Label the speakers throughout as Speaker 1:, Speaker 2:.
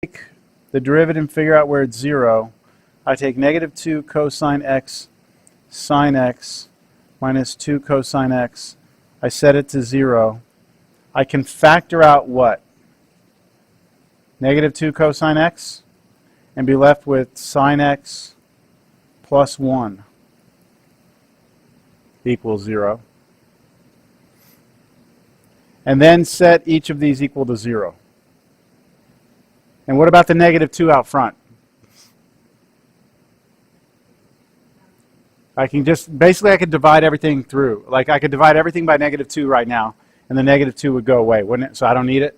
Speaker 1: take the derivative and figure out where it's 0, I take negative 2 cosine x sine x minus 2 cosine x. I set it to 0. I can factor out what? Negative 2 cosine x, and be left with sine x plus 1 equals 0. And then set each of these equal to 0. And what about the negative 2 out front? I can just, basically I could divide everything through. Like I could divide everything by negative 2 right now, and the negative 2 would go away, wouldn't it? So I don't need it.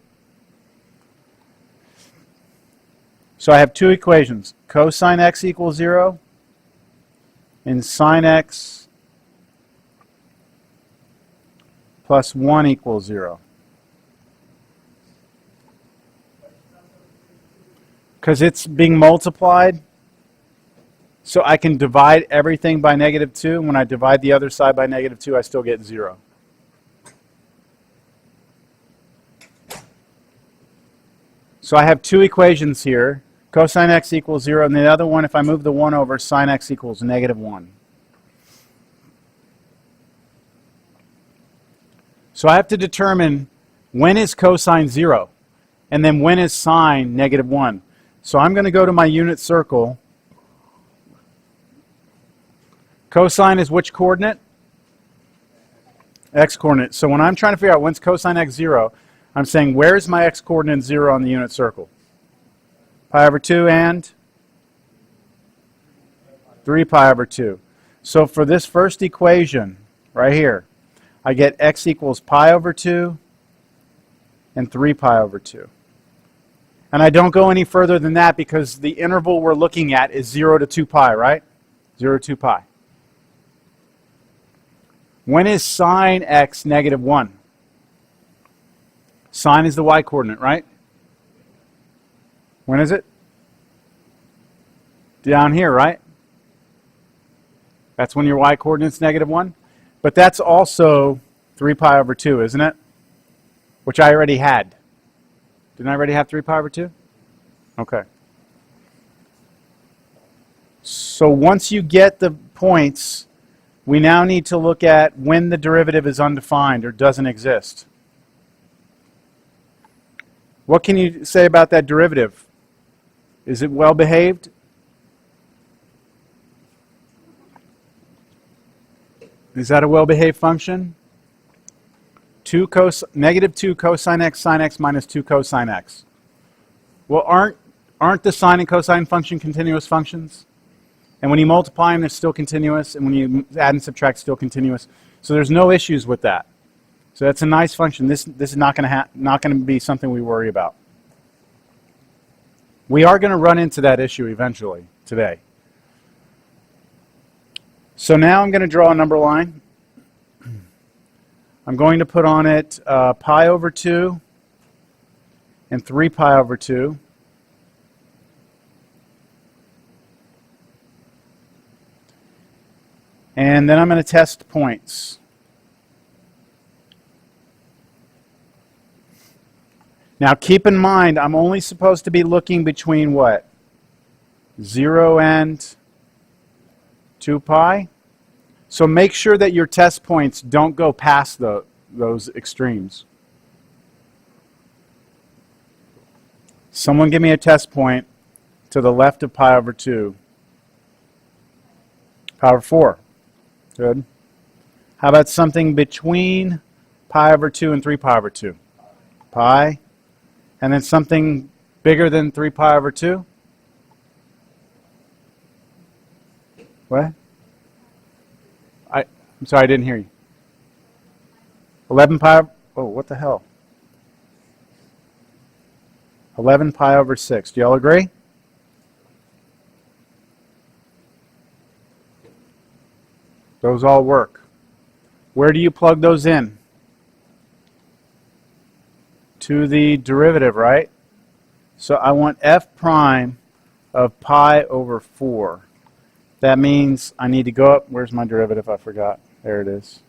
Speaker 1: So I have two equations. Cosine x equals 0, and sine x plus 1 equals 0. Because it's being multiplied, so I can divide everything by negative 2. And when I divide the other side by negative 2, I still get 0. So I have two equations here. Cosine x equals 0, and the other one, if I move the 1 over, sine x equals negative 1. So I have to determine when is cosine 0, and then when is sine negative 1. So I'm going to go to my unit circle. Cosine is which coordinate? X coordinate. So when I'm trying to figure out when's cosine x 0, I'm saying where's my x coordinate 0 on the unit circle? Pi over 2 and 3 pi over 2. So for this first equation right here, I get x equals pi over 2 and 3 pi over 2. And I don't go any further than that because the interval we're looking at is 0 to 2 pi, right? 0 to 2 pi. When is sine x negative 1? Sine is the y coordinate, right? When is it? Down here, right? That's when your y coordinate's negative 1. But that's also 3 pi over 2, isn't it? Which I already had. Didn't I already have 3 pi over 2? Okay. So once you get the points, we now need to look at when the derivative is undefined or doesn't exist. What can you say about that derivative? Is it well behaved? Is that a well-behaved function? Negative 2 cosine x sine x minus 2 cosine x. Well, aren't the sine and cosine function continuous functions? And when you multiply them, they're still continuous. And when you add and subtract, still continuous. So there's no issues with that. So that's a nice function. This is not going to be something we worry about. We are going to run into that issue eventually today. So now I'm going to draw a number line. I'm going to put on it pi over 2 and 3 pi over 2. And then I'm going to test points. Now keep in mind, I'm only supposed to be looking between what? 0 and 2 pi. So make sure that your test points don't go past those extremes. Someone give me a test point to the left of pi over 2. Pi over 4. Good. How about something between pi over 2 and 3 pi over 2? Pi. And then something bigger than 3 pi over 2? What? I'm sorry, I didn't hear you. 11 pi, oh, what the hell? 11 pi over 6. Do y'all agree? Those all work. Where do you plug those in? To the derivative, right? So I want f prime of pi over 4. That means I need to go up. Where's my derivative? I forgot. There it is.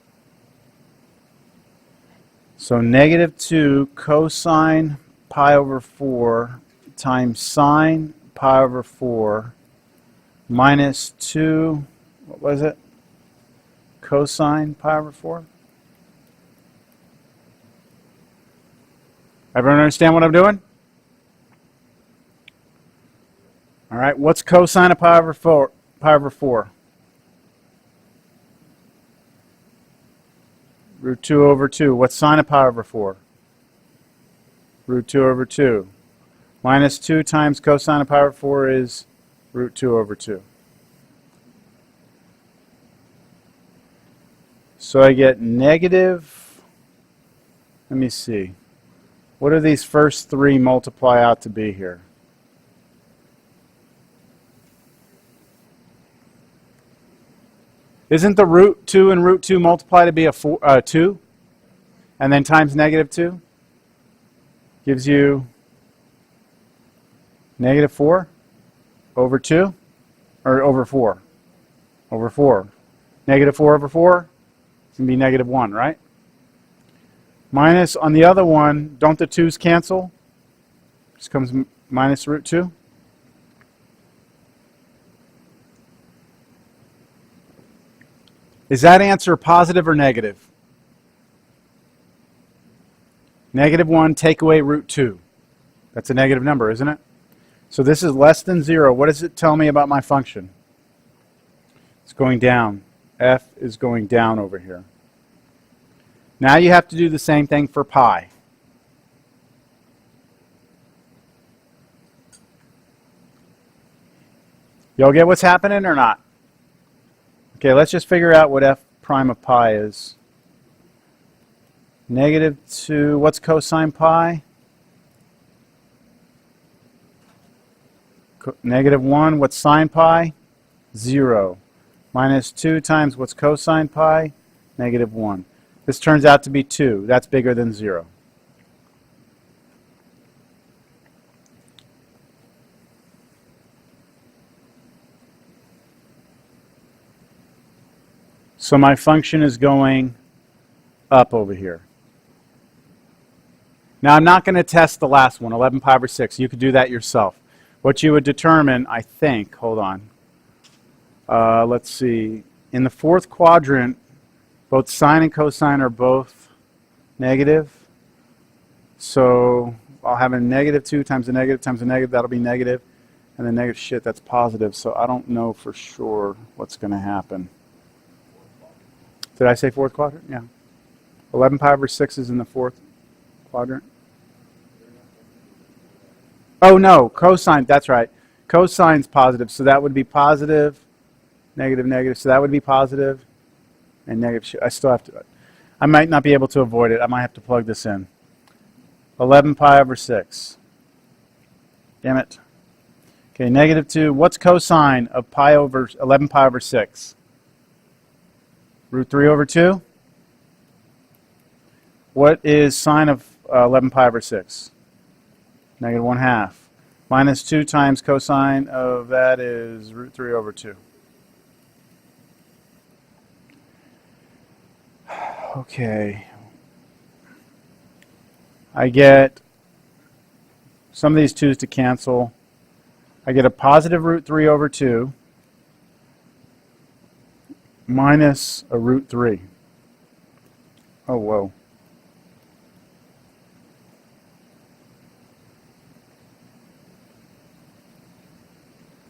Speaker 1: So negative 2 cosine pi over 4 times sine pi over 4 minus 2, what was it? Cosine pi over 4? Everyone understand what I'm doing? All right, what's cosine of pi over 4? Pi over 4? Root 2 over 2. What's sine of pi over 4? Root 2 over 2. Minus 2 times cosine of pi over 4 is root 2 over 2. So I get negative, let me see. What do these first three multiply out to be here? Isn't the root 2 and root 2 multiply to be a 2? And then times negative 2? Gives you negative 4 over 2? Or over 4? Over 4. Negative 4 over 4? It's going to be negative 1, right? Minus, on the other one, don't the 2's cancel? Just comes minus root 2. Is that answer positive or negative? Negative 1, take away root 2. That's a negative number, isn't it? So this is less than 0. What does it tell me about my function? It's going down. F is going down over here. Now you have to do the same thing for pi. Y'all get what's happening or not? Okay, let's just figure out what f prime of pi is. Negative 2, what's cosine pi? Negative 1, what's sine pi? 0. Minus 2 times what's cosine pi? Negative 1. This turns out to be 2. That's bigger than 0. So my function is going up over here. Now I'm not going to test the last one, 11 pi over 6. You could do that yourself. What you would determine, I think, hold on. Let's see. In the fourth quadrant, both sine and cosine are both negative. So I'll have a negative 2 times a negative times a negative. That'll be negative. And then negative, shit, that's positive. So I don't know for sure what's going to happen. Did I say fourth quadrant? Yeah. 11 pi over 6 is in the fourth quadrant. Oh, no. Cosine. That's right. Cosine's positive. So that would be positive, negative, negative. So that would be positive and negative. I still have to. I might not be able to avoid it. I might have to plug this in. 11 pi over 6. Damn it. Okay, negative 2. What's cosine of pi over 11 pi over 6? Root 3 over 2. What is sine of 11 pi over 6? Negative 1/2. Minus 2 times cosine of that is root 3 over 2. Okay. I get some of these 2's to cancel. I get a positive root 3 over 2 minus a root 3. Oh, whoa.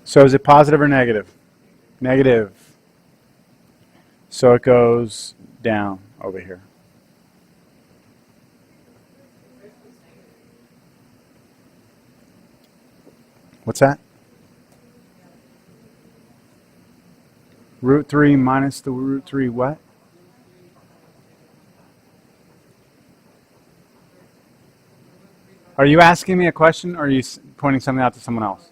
Speaker 1: So is it positive or negative? Negative. So it goes down over here. What's that? Root 3 minus the root 3 what? Are you asking me a question or are you pointing something out to someone else?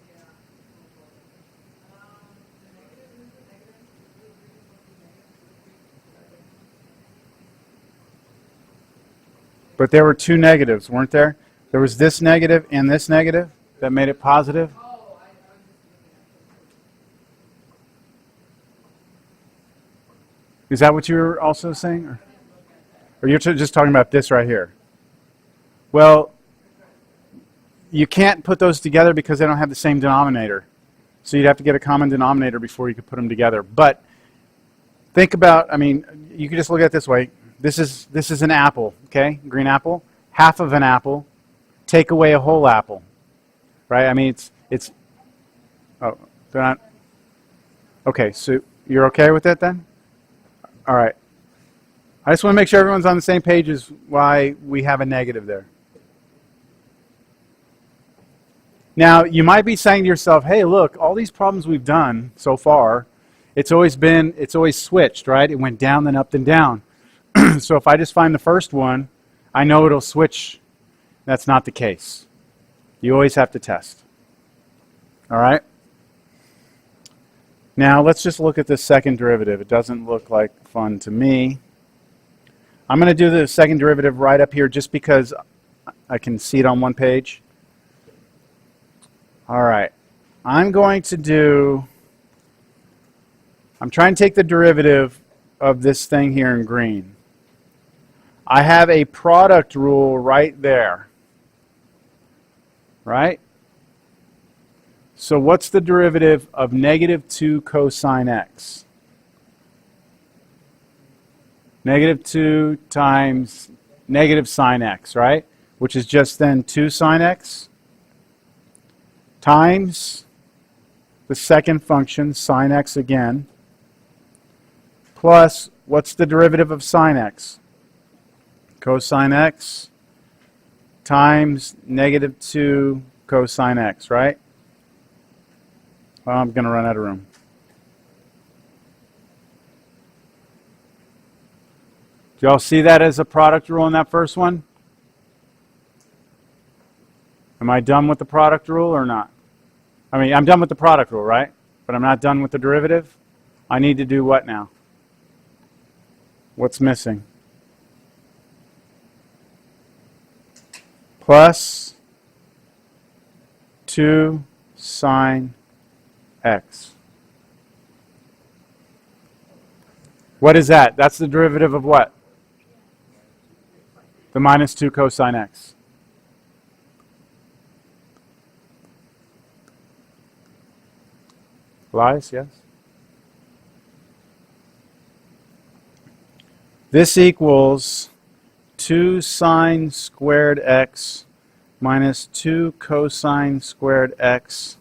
Speaker 1: But there were two negatives, weren't there? There was this negative and this negative that made it positive. Is that what you were also saying? Or you're just talking about this right here? Well, you can't put those together because they don't have the same denominator. So you'd have to get a common denominator before you could put them together. But think about, I mean, you can just look at it this way. This is an apple, okay? Green apple. Half of an apple. Take away a whole apple. Right? I mean, it's oh, they're not. Okay, so you're okay with that then? All right. I just want to make sure everyone's on the same page as why we have a negative there. Now, you might be saying to yourself, hey, look, all these problems we've done so far, it's always switched, right? It went down, then up, then down. So if I just find the first one, I know it'll switch. That's not the case. You always have to test. All right? Now, let's just look at this second derivative. It doesn't look like fun to me. I'm going to do the second derivative right up here just because I can see it on one page. All right. I'm trying to take the derivative of this thing here in green. I have a product rule right there. Right? So what's the derivative of negative 2 cosine x? Negative 2 times negative sine x, right? Which is just then 2 sine x times the second function, sine x again, plus what's the derivative of sine x? Cosine x times negative 2 cosine x, right? Well, I'm going to run out of room. Do y'all see that as a product rule in that first one? Am I done with the product rule or not? I mean, I'm done with the product rule, right? But I'm not done with the derivative? I need to do what now? What's missing? Plus 2 sine x. What is that? That's the derivative of what? The minus 2 cosine x. Elias, yes? This equals 2 sine squared x minus 2 cosine squared x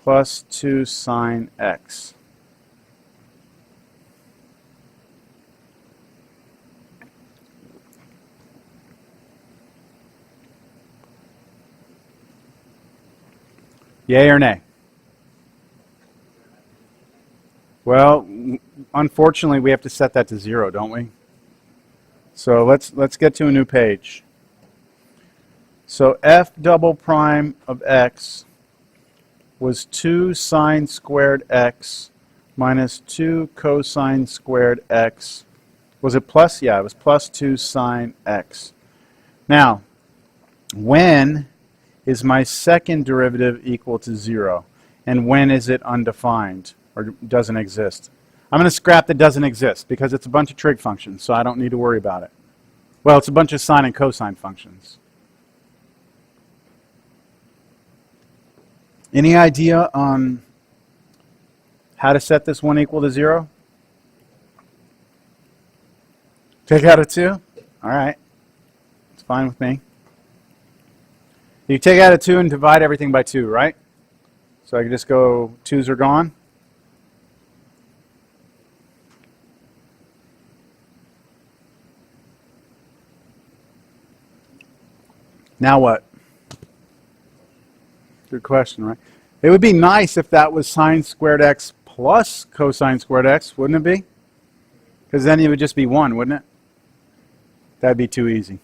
Speaker 1: plus 2 sine x. Yay or nay? Well, unfortunately, we have to set that to 0, don't we? So let's get to a new page. So f double prime of x was 2 sine squared x minus 2 cosine squared x. Was it plus? Yeah, it was plus 2 sine x. Now, when is my second derivative equal to 0? And when is it undefined or doesn't exist? I'm going to scrap that doesn't exist because it's a bunch of trig functions, so I don't need to worry about it. Well, it's a bunch of sine and cosine functions. Any idea on how to set this one equal to 0? Take out a 2? All right. It's fine with me. You take out a 2 and divide everything by 2, right? So I can just go 2's are gone. Now what? Good question, right? It would be nice if that was sine squared x plus cosine squared x, wouldn't it be? Because then it would just be 1, wouldn't it? That'd be too easy.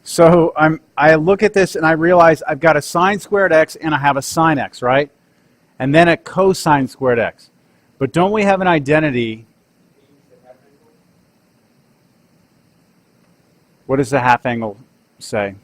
Speaker 1: So I look at this and I realize I've got a sine squared x and I have a sine x, right? And then a cosine squared x. But don't we have an identity? What does the half angle say?